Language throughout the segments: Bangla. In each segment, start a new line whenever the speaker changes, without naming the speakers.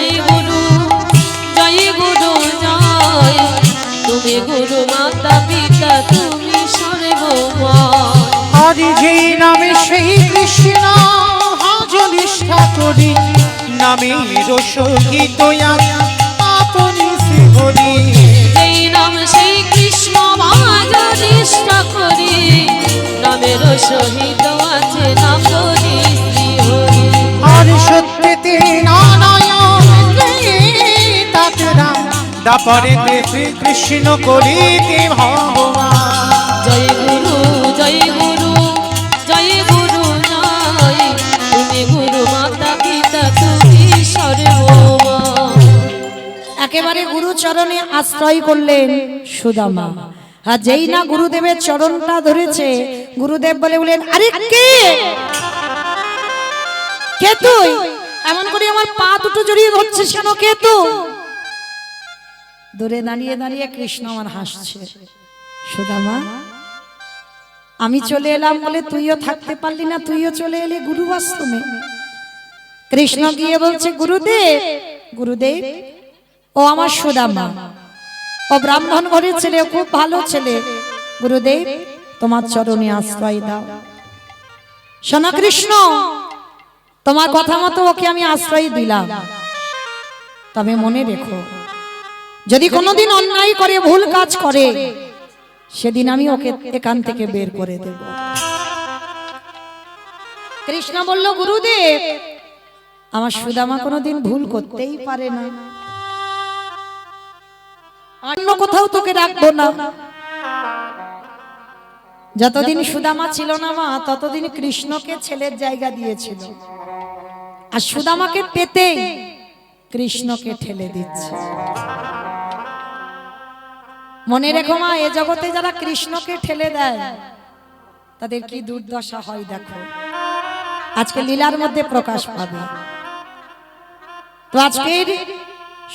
জয় গুরু জয় গুরু জয়। তুমি গুরু মাতা পিতা তুমি সর্বময়।
আর যেই নামে সেই কৃষ্ণ আজ নিষ্ঠা করি, নামের সহিত আপনি শ্রীহরি।
যেই নাম সেই কৃষ্ণ আজ নিষ্ঠা করি, নামের সহিত আছে নাম ধরি শ্রীহরি।
আর সত্যতে নারায়ণ তাতে রাম, দাপরেতে শ্রীকৃষ্ণ করিতে ভগবান।
জয় গুরু জয় গুরু জয় গুরু জয়। তুমি গুরু মাতা পিতা তুমি সর্বময়।
একেবারে গুরু চরণে আশ্রয় করলেন সুদামা। আর যেই না গুরুদেবের চরণটা ধরেছে, গুরুদেব বলে বলেন, আরে কে কে তুই? এমন করে আমার পা দুটো জড়িয়ে ধরছিস কেন? কে তুই? দূরে দাঁড়িয়ে দাঁড়িয়ে কৃষ্ণ আমার হাসছে। সুদামা, আমি চলে এলাম বলে তুইও থাকতে পারলি না, তুইও চলে এলি গুরু আশ্রমে। কৃষ্ণ গিয়ে বলছে, গুরুদেব গুরুদেব, ও আমার সুদামা, ও ব্রাহ্মণ ঘরের ছেলে, খুব ভালো ছেলে। গুরুদেব তোমার চরণে আশ্রয় দাও। শোনো কৃষ্ণ, তোমার কথা মতো ওকে আমি আশ্রয় দিলাম, তবে মনে রেখো, যদি কোনোদিন অন্যায় করে ভুল কাজ করে, সেদিন আমি ওকে এখান থেকে বের করে দেব। কৃষ্ণ বলল, গুরুদেব আমার সুদামা কোনোদিন ভুল করতেই পারে না, অন্য কোথাও তোকে রাখবো না। যতদিন সুদামা ছিল না মা, ততদিন কৃষ্ণকে ছেলের জায়গা দিয়েছিল, আর সুদামাকে পেতে কৃষ্ণকে ঠেলে দিচ্ছে। মনে রেখো মা, এ জগতে যারা কৃষ্ণকে ঠেলে দেয় তাদের কি দুর্দশা হয় দেখো। আজকে লীলার মধ্যে প্রকাশ পাবে। তো আজকের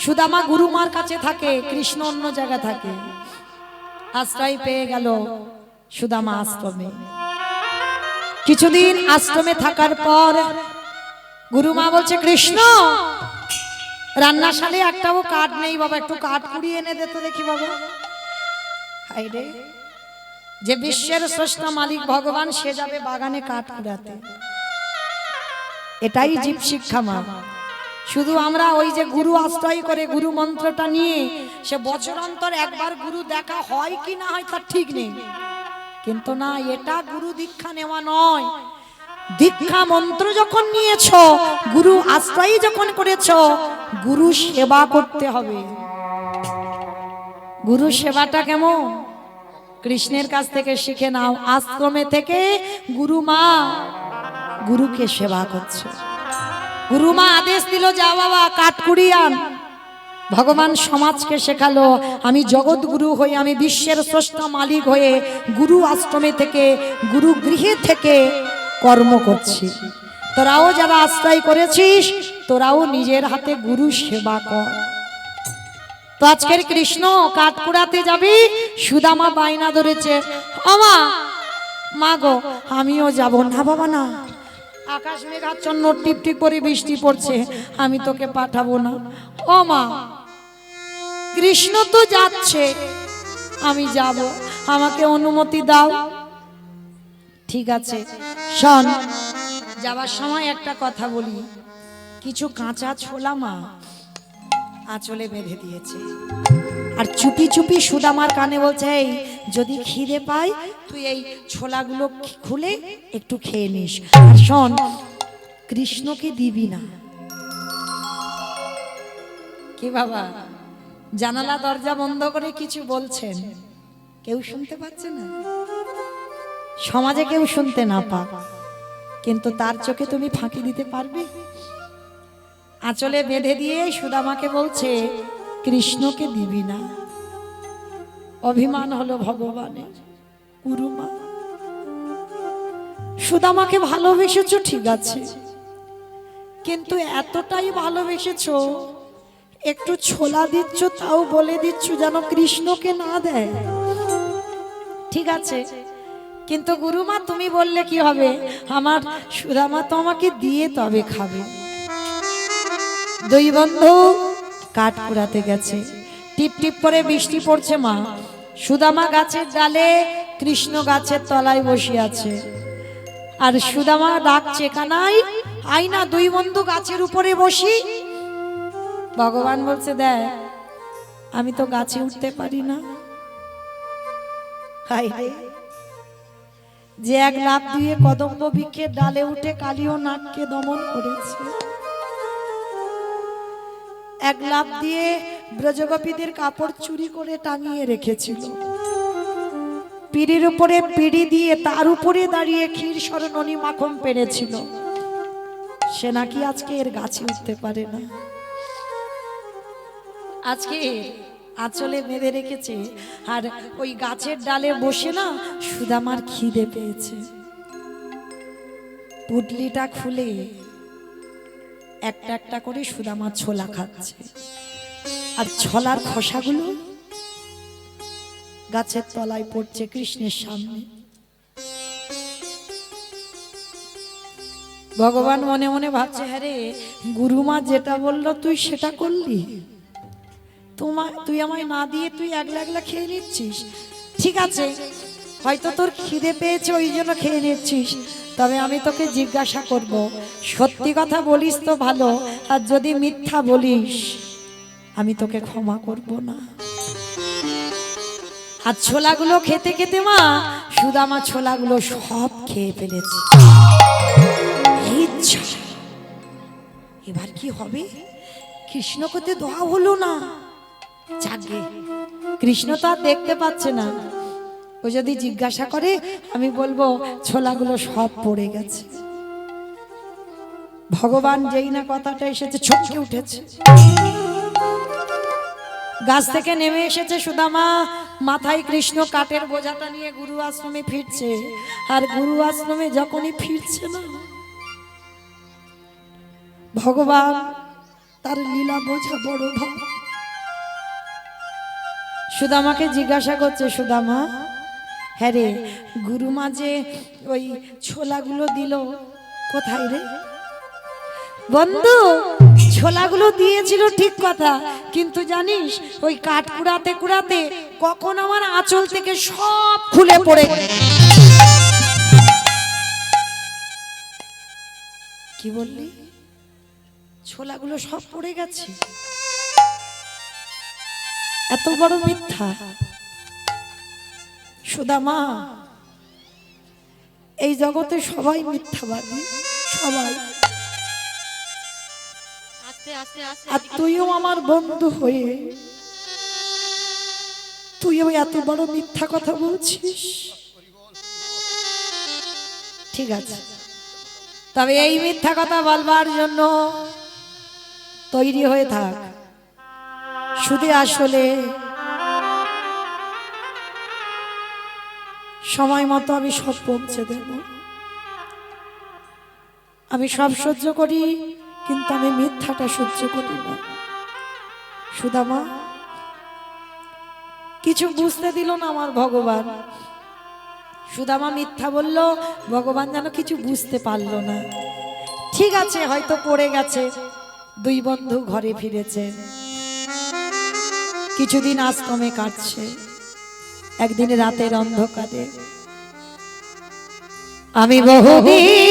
সুদামা গুরুমার কাছে থাকে, কৃষ্ণ অন্য জায়গা থাকে। আশ্রয় পেয়ে গেল সুদামা আশ্রমে। কিছুদিন আশ্রমে থাকার পর গুরুমা বলছে, কৃষ্ণ রান্নাশালে একটাও কাঠ নেই বাবা, একটু কাঠ কুড়িয়ে এনে দে তো দেখি বাবা। হায়রে, যে বিশ্বের স্রষ্টা মালিক ভগবান, সে যাবে বাগানে কাঠ কুড়াতে? এটাই জীব শিক্ষা মা। শুধু আমরা ওই যে গুরু আশ্রয় করে গুরু মন্ত্রটা নিয়ে, সে বছর অন্তর একবার গুরু দেখা হয় কি না হয় তার ঠিক নেই, কিন্তু না, এটা গুরু দীক্ষা নেওয়া নয়। দীক্ষা মন্ত্র যখন নিয়েছ, গুরু আশ্রয় যখন করেছ, গুরু সেবা করতে হবে। গুরু সেবাটা কেমন? কৃষ্ণের কাছ থেকে শিখে নাও। আশ্রমে থেকে গুরু মা গুরুকে সেবা করছে। গুরুমা আদেশ দিল, যা বাবা কাঠ কুড়িয়ে আন। ভগবান সমাজকে শেখালো, আমি জগৎ গুরু হয়ে, আমি বিশ্বের স্রষ্টা মালিক হয়ে গুরু আশ্রমে থেকে, গুরু গৃহে থেকে কর্ম করছি। তোরাও যারা আশ্রয় করেছিস, তোরাও নিজের হাতে গুরু সেবা কর। তো আজকের কৃষ্ণ কাঠ কুড়াতে যাবি, সুদামা বায়না ধরেছে, আমা মা গো আমিও যাব না। বাবা না, আকাশ মেঘাচ্ছন্ন, টিপ টিপ করে বৃষ্টি পড়ছে, আমি তোকে পাঠাবো না। ও মা, কৃষ্ণ তো যাচ্ছে, আমি যাব, আমাকে অনুমতি দাও। ঠিক আছে, শোন, যাবার সময় একটা কথা বলি, কিছু কাঁচা ছোলা মা আঁচলে বেঁধে দিয়েছে, আর চুপি চুপি সুদামার কানে বলছে, এই যদি খিদে পাই তুই এই ছোলাগুলো খুলে একটু খেয়ে নিস, আর শোন কৃষ্ণকে দিবি না। কি বাবা, জানালা দরজা বন্ধ করে কিছু বলছেন, কেউ শুনতে পাচ্ছে না? সমাজে কেউ শুনতে না পাক, কিন্তু তার চোখে তুমি ফাঁকি দিতে পারবে? আঁচলে বেঁধে দিয়ে সুদামাকে বলছে, কৃষ্ণকে দিবি না। অভিমান হলো ভগবানের। গুরুমা, সুদামাকে ভালোবেসেছো ঠিক আছে, কিন্তু এতটাই ভালোবেসেছো, একটু ছোলা দিচ্ছ তাও বলে দিচ্ছ যেন কৃষ্ণকে না দেয়। ঠিক আছে, কিন্তু গুরুমা তুমি বললে কি হবে, আমার সুদামা তো আমাকে দিয়ে তবে খাবে। দুই বন্ধু কাঠ কুড়াতে গেছে। টিপ টিপ করে বৃষ্টি পড়ছে। মা সুদামা গাছের ডালে, কৃষ্ণ গাছের তলায় বসে আছে। আর সুদামা ডাকছে, কানাই আইনা, দুই বন্ধু গাছের উপরে বসি। ভগবান বলছে, দেখ আমি তো গাছে উঠতে পারি না। হায় রে, যে এক লাফ দিয়ে কদম্ব বৃক্ষের ডালে উঠে কালী ও নাগকে দমন করেছে, এক লাফ দিয়ে ব্রজগোপীদের কাপড় চুরি করে টাঙিয়ে রেখেছিল, পিড়ির উপরে পিড়ি দিয়ে তার উপরে দাঁড়িয়ে ক্ষীর শরণনি মাখন পেরেছিল, সে নাকি আজকে এর গাছে উঠতে পারে না। আজকে আঁচলে বেঁধে রেখেছে, আর ওই গাছের ডালে বসে না সুদামার খিদে পেয়েছে। পুটলিটা খুলে একটা একটা করে সুদামা ছোলা খাচ্ছে, আর ছোলার খোসাগুলো গাছের তলায় পড়ছে কৃষ্ণের সামনে। ভগবান মনে মনে ভাবছে, হ্যাঁ রে, গুরুমা যেটা বললো তুই সেটা করলি, তুই আমায় না দিয়ে তুই একলা একলা খেয়ে নিচ্ছিস। ঠিক আছে, হয়তো তোর খিদে পেয়েছে ওই জন্য খেয়ে নিচ্ছিস, তবে আমি তোকে জিজ্ঞাসা করব, সত্যি কথা বলিস তো ভালো, আর যদি মিথ্যা বলিস আমি তোকে ক্ষমা করব না। আর ছোলাগুলো খেতে খেতে মা সুদামা ছোলাগুলো সব খেয়ে ফেলেছে। ইচ্ছা, এবার কি হবে? কৃষ্ণ কোতে দোয়া হলো না। যাগে, কৃষ্ণ তো আর দেখতে পাচ্ছে না, ও যদি জিজ্ঞাসা করে আমি বলবো ছোলাগুলো সব পড়ে গেছে। ভগবান যেই না কথাটা এসেছে ছটকে উঠেছে, গাছ থেকে নেমে এসেছে সুদামা, মাথায় কৃষ্ণ কাঠের বোঝাটা নিয়ে গুরু আশ্রমে ফিরছে। আর গুরু আশ্রমে যখনই ফিরছে না, ভগবান তার লীলা বোঝা বড় ভাব। সুদামাকে জিজ্ঞাসা করছে, সুদামা, হ্যাঁ রে, গুরুমা যে ওই ছোলাগুলো দিল কোথায় রে? বন্ধু, ছোলাগুলো দিয়েছিল ঠিক কথা, কিন্তু জানিস ওই কাঠ কুড়াতে কুড়াতে কখন আমার আঁচল থেকে সব খুলে পড়ে। কি বললি? ছোলাগুলো সব পড়ে গেছে? এত বড় মিথ্যা! সুদামা, এই জগতে সবাই মিথ্যাবাদী, সবাই। আর তুইও আমার বন্ধু হয়ে তুইও এত বড় মিথ্যা কথা বলছিস? ঠিক আছে, তবে এই মিথ্যা কথা বলবার জন্য তৈরি হয়ে থাক। শুধু আসলে সময় মতো আমি সব পৌঁছে দেব। আমি সব সহ্য করি, কিন্তু আমি মিথ্যাটা সহ্য করি না। সুদামা, কিছু বুঝতে দিল না আমার ভগবান। সুদামা মিথ্যা বলল, ভগবান যেন কিছু বুঝতে পারলো না। ঠিক আছে, হয়তো পড়ে গেছে। দুই বন্ধু ঘরে ফিরেছে, কিছুদিন আশ্রমে কাটছে। একদিন রাতের অন্ধকারে আমি বহুদিন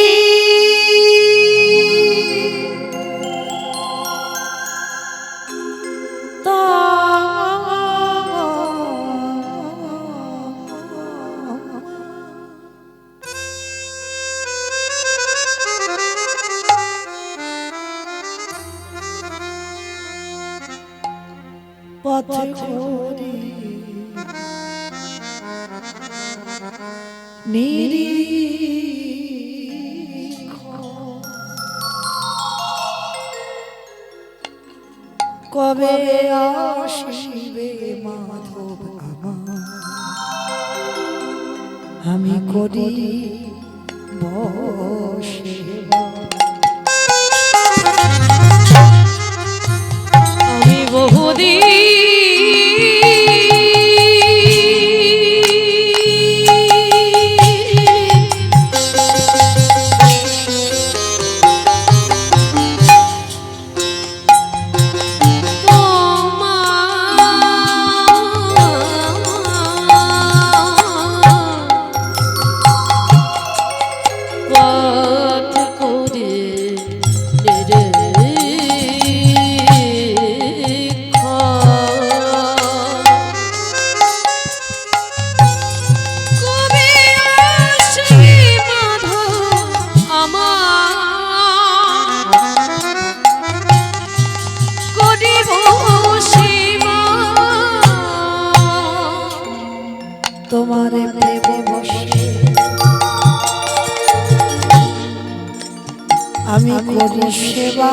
পথে ঘুরে কবে আসিবে মাধব আমার, আমি করি বসে।
আমি বহুদিন
করি সেবা।